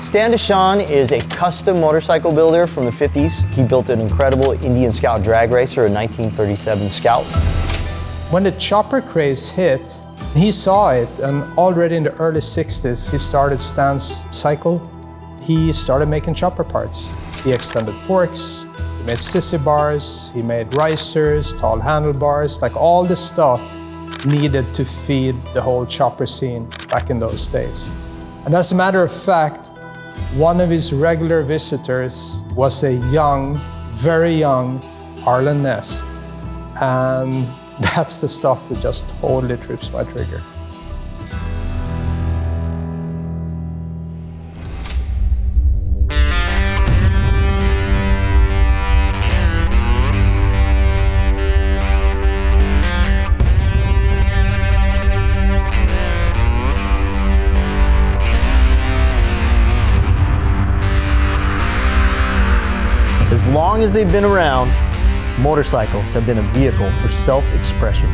Stan Dishong is a custom motorcycle builder from the 50s. He built an incredible Indian Scout drag racer, a 1937 Scout. When the chopper craze hit, he saw it, and already in the early 60s, he started Stan's cycle. He started making chopper parts. He extended forks, he made sissy bars, he made risers, tall handlebars, like all the stuff needed to feed the whole chopper scene back in those days. And as a matter of fact, one of his regular visitors was a young, very young Harlan Ness. And that's the stuff that just totally trips my trigger. As long as they've been around, motorcycles have been a vehicle for self-expression.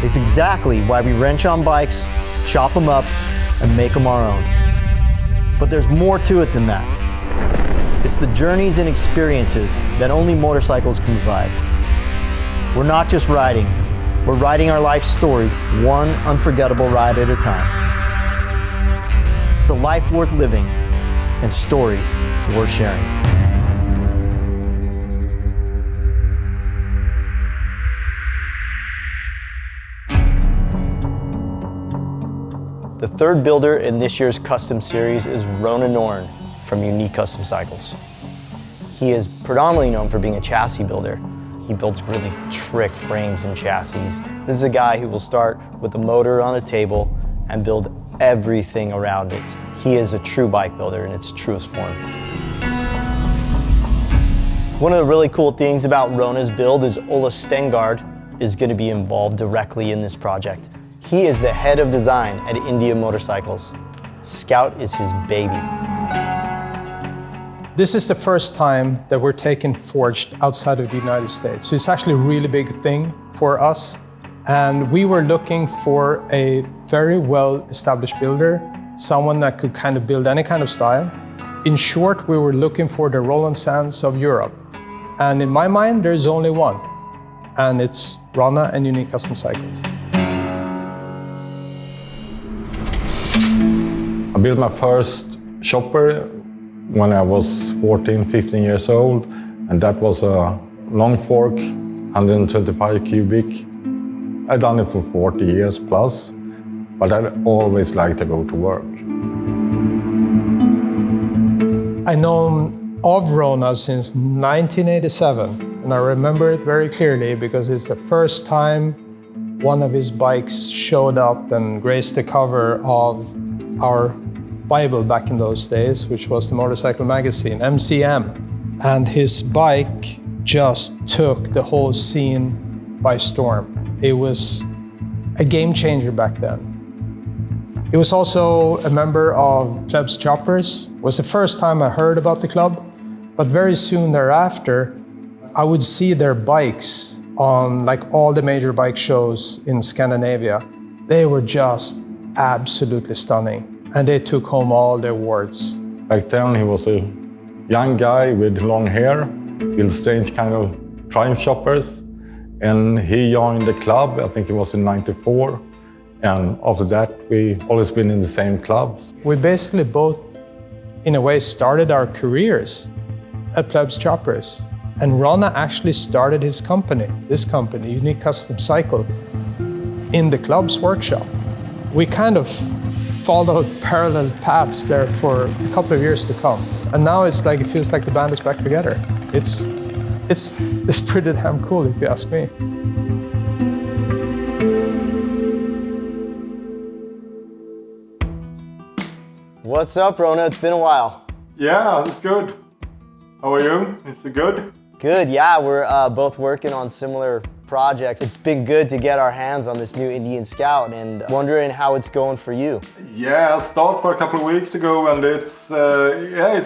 It's exactly why we wrench on bikes, chop them up, and make them our own. But there's more to it than that. It's the journeys and experiences that only motorcycles can provide. We're not just riding, we're riding our life stories, one unforgettable ride at a time. It's a life worth living and stories worth sharing. The third builder in this year's custom series is Ronna Norén from Unique Custom Cycles. He is predominantly known for being a chassis builder. He builds really trick frames and chassis. This is a guy who will start with the motor on the table and build everything around it. He is a true bike builder in its truest form. One of the really cool things about Ronna's build is Ola Stenegärd is going to be involved directly in this project. He is the head of design at Indianmotorcycles. Scout is his baby. This is the first time that we're taking forged outside of the United States. So it's actually a really big thing for us. And we were looking for a very well-established builder, someone that could kind of build any kind of style. In short, we were looking for the Roland Sands of Europe. And in my mind, there's only one. And it's Ronna and Unique Custom Cycles. I built my first chopper when I was 14, 15 years old, and that was a long fork, 125 cubic. I've done it for 40 years plus, but I always like to go to work. I've known of Ronna since 1987, and I remember it very clearly because it's the first time one of his bikes showed up and graced the cover of our Bible back in those days, which was the motorcycle magazine, MCM. And his bike just took the whole scene by storm. It was a game changer back then. He was also a member of Plebs Choppers. It was the first time I heard about the club, but very soon thereafter, I would see their bikes on like all the major bike shows in Scandinavia. They were just absolutely stunning. And they took home all the awards. Back then he was a young guy with long hair, with strange kind of triumph choppers. And he joined the club, I think it was in '94. And after that, we always been in the same clubs. We basically both, in a way, started our careers at Plebs Choppers. And Ronna actually started his company, this company, Unique Custom Cycle, in the club's workshop. We kind of followed parallel paths there for a couple of years to come. And now it's like, it feels like the band is back together. It's pretty damn cool, if you ask me. What's up, Ronna? It's been a while. Yeah, it's good. How are you? Is it good? Good, yeah, we're both working on similar projects. It's been good to get our hands on this new Indian Scout and wondering how it's going for you. Yeah, I started for a couple of weeks ago and it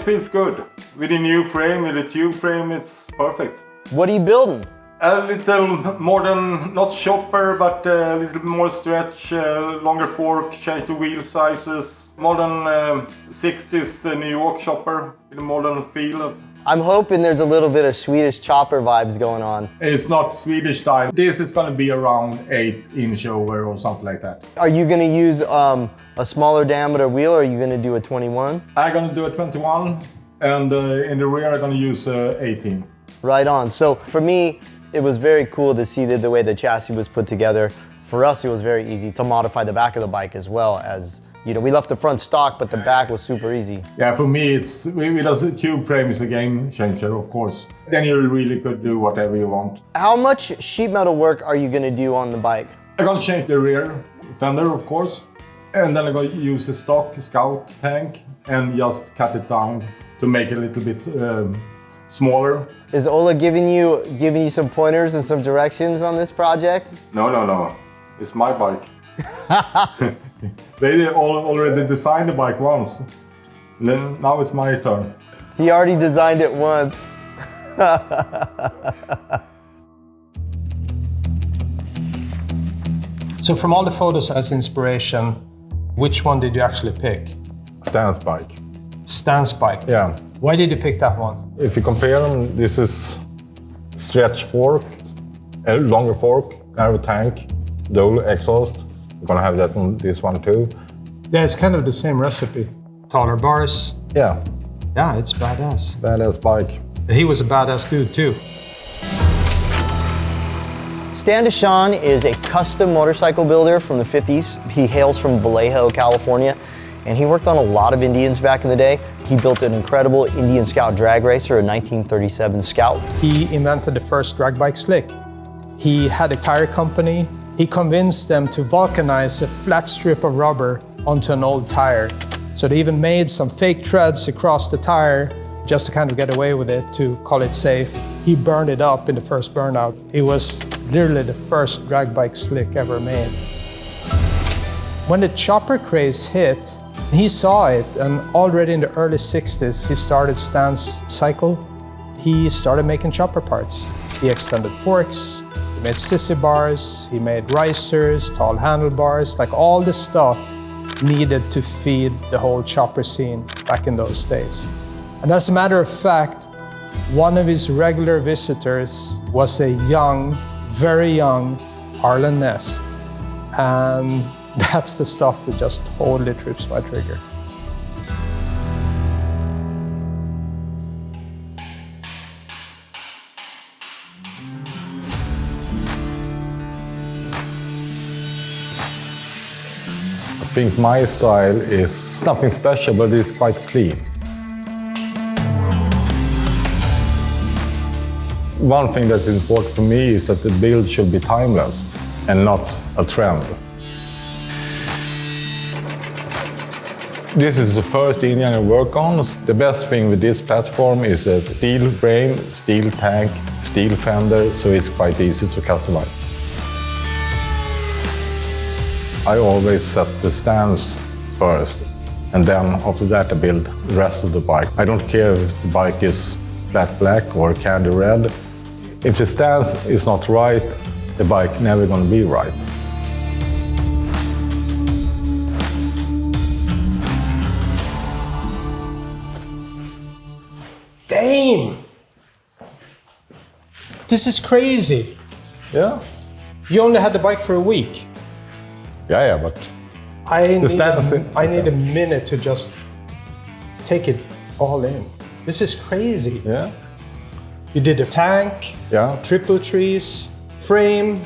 feels good. With a new frame, with a tube frame, it's perfect. What are you building? A little modern, not chopper, but a little more stretch, longer fork, change the wheel sizes. Modern 60s New York chopper with a modern feel. I'm hoping there's a little bit of Swedish chopper vibes going on. It's not Swedish style. This is going to be around 8-inch over or something like that. Are you going to use a smaller diameter wheel, or are you going to do a 21? I'm going to do a 21, and in the rear I'm going to use 18. Right on. So for me, it was very cool to see the way the chassis was put together. For us, it was very easy to modify the back of the bike as well. As you know, we left the front stock, but the back was super easy. Yeah, for me, it's with a tube frame is a game changer, of course. Then you really could do whatever you want. How much sheet metal work are you going to do on the bike? I'm going to change the rear fender, of course, and then I'm going to use a stock Scout tank and just cut it down to make it a little bit smaller. Is Ola giving you some pointers and some directions on this project? No. It's my bike. They already designed the bike once. Now it's my turn. He already designed it once. So from all the photos as inspiration, which one did you actually pick? Stan's bike. Stan's bike? Yeah. Why did you pick that one? If you compare them, this is stretch fork, a longer fork, narrow tank, dual exhaust. We're gonna have that on this one too. Yeah, it's kind of the same recipe. Taller bars. Yeah. Yeah, it's badass. Badass bike. And he was a badass dude too. Stan Dishong is a custom motorcycle builder from the 50s. He hails from Vallejo, California, and he worked on a lot of Indians back in the day. He built an incredible Indian Scout drag racer, a 1937 Scout. He invented the first drag bike slick. He had a tire company. He convinced them to vulcanize a flat strip of rubber onto an old tire. So they even made some fake treads across the tire just to kind of get away with it, to call it safe. He burned it up in the first burnout. It was literally the first drag bike slick ever made. When the chopper craze hit, he saw it, and already in the early 60s, he started Stan's cycle. He started making chopper parts. He extended forks, he made sissy bars, he made risers, tall handlebars, like all the stuff needed to feed the whole chopper scene back in those days. And as a matter of fact, one of his regular visitors was a young, very young Harlan Ness. And that's the stuff that just totally trips my trigger. I think my style is nothing special, but it's quite clean. One thing that's important for me is that the build should be timeless and not a trend. This is the first Indian I work on. The best thing with this platform is a steel frame, steel tank, steel fender, so it's quite easy to customize. I always set the stance first, and then after that I build the rest of the bike. I don't care if the bike is flat black or candy red. If the stance is not right, the bike never gonna be right. Damn! This is crazy. Yeah. You only had the bike for a week. Yeah, but I stance need a minute to just take it all in. This is crazy. yeah, You did the tank, yeah. triple trees, frame.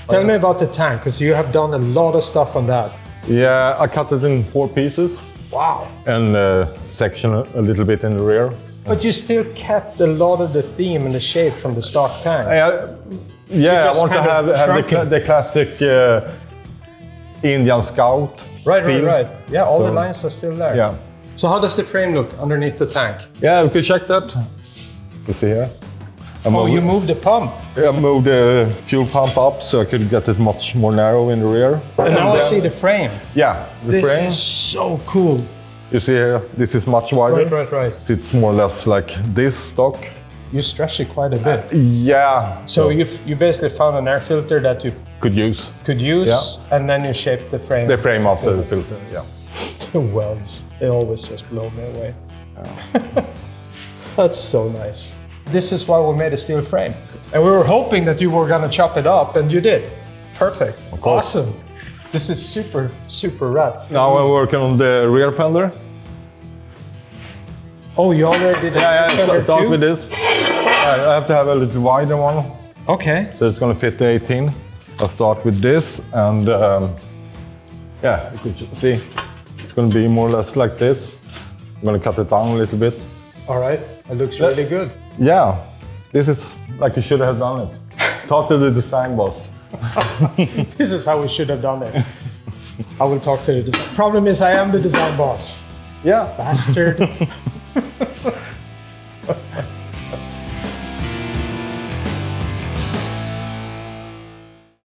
Tell me about the tank, because you have done a lot of stuff on that. Yeah, I cut it in 4 pieces Wow. and section a little bit in the rear. But you still kept a lot of the theme and the shape from the stock tank. Yeah, I just want to kind of have shrunk it. the classic Indian Scout feel. Right. Yeah, all the So, lines are still there. Yeah. So how does the frame look underneath the tank? Yeah, we could check that. You see here? Oh, you moved the pump. I moved the fuel pump up so I could get it much more narrow in the rear. And now I then- see the frame. Yeah, the This frame. is so cool. You see here, this is much wider. Right. It's more or less like this stock. you stretch it quite a bit. Yeah. So you basically found an air filter that you could use. Yeah. And then you shaped the frame. The frame of the filter, yeah. The welds, they always just blow me away. That's so nice. This is why we made a steel frame. And we were hoping that you were gonna chop it up, and you did. Perfect. Of course. Awesome. This is super, super rad. Now we're working on the rear fender. Oh, you already did Yeah, start with this. I have to have a little wider one. Okay. So it's gonna fit the 18. I'll start with this, and yeah, you could see. It's gonna be more or less like this. I'm gonna cut it down a little bit. All right, it looks really good. Yeah, this is like you should have done it. Talk to the design boss. This is how we should have done it. I will talk to the design. Problem is, I am the design boss. Yeah. Bastard.